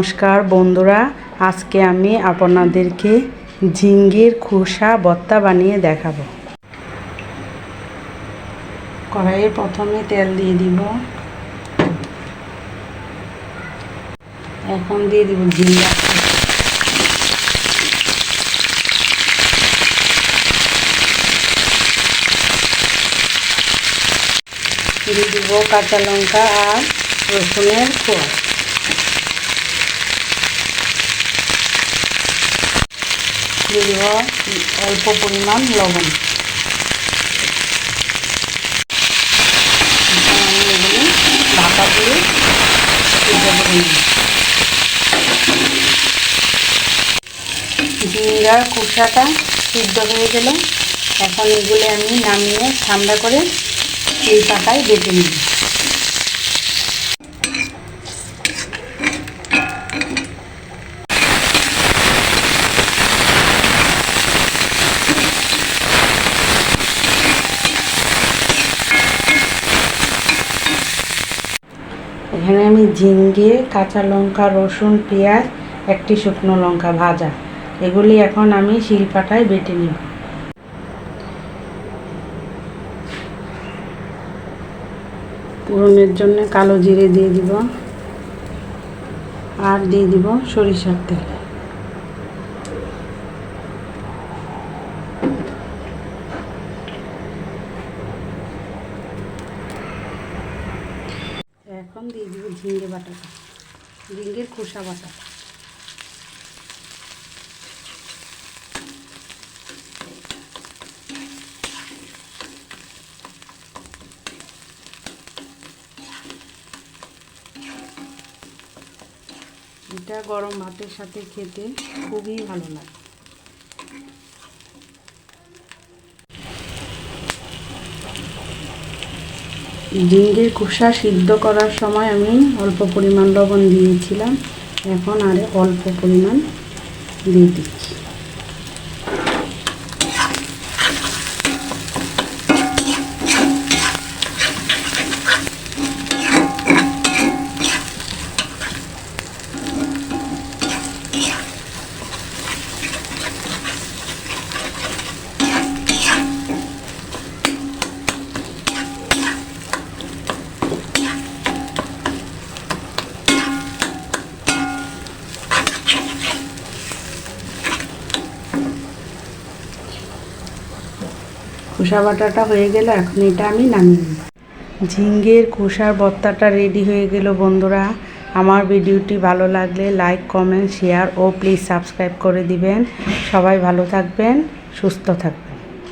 নমস্কার বন্ধুরা, আজকে আমি আপনাদেরকে ঝিঙ্গের খোসা ভর্তা বানিয়ে দেখাবো। কড়াইয়ে প্রথমে তেল দিয়ে দিব। এখন দিয়ে দিব ঝিঙ্গা, দিয়ে দিব কাঁচা লঙ্কা আর রসুনের কোয়া, দিয়ে দিব অল্প পরিমাণ লবণ। আমি এগুলি ঢাকা দিয়ে সিদ্ধ করে নিই। ঝিঙ্গার খোসাটা সিদ্ধ হয়ে গেল। এখন এগুলি আমি নামিয়ে ঠান্ডা করে এই পাতায় বেটে নিই। এখানে আমি ঝিঙ্গে, কাঁচা লঙ্কা, রসুন, পেঁয়াজ, একটি শুকনো লঙ্কা ভাজা, এগুলি এখন আমি শিলপাটায় বেটে নিব। ফোড়নের জন্য কালো জিরে দিয়ে দিব আর দিয়ে দিব সরিষার তেল। এখন দিয়ে দিব ঝিঙ্গে বাটাটা, ঝিঙ্গের খোসা বাটা। এটা গরম ভাতের সাথে খেতে খুবই ভালো লাগে। ঝিঙ্গের খোসা সিদ্ধ করার সময় আমি অল্প পরিমাণ লবণ দিয়েছিলাম, এখন আরে অল্প পরিমাণ দিয়ে দিচ্ছি। খোসা বাটাটা হয়ে গেল, এখন এটা আমি নামিয়ে নিই। ঝিঙ্গের খোসার ভর্তাটা রেডি হয়ে গেল বন্ধুরা। আমার ভিডিওটি ভালো লাগলে লাইক, কমেন্ট, শেয়ার ও প্লিজ সাবস্ক্রাইব করে দিবেন। সবাই ভালো থাকবেন, সুস্থ থাকবেন।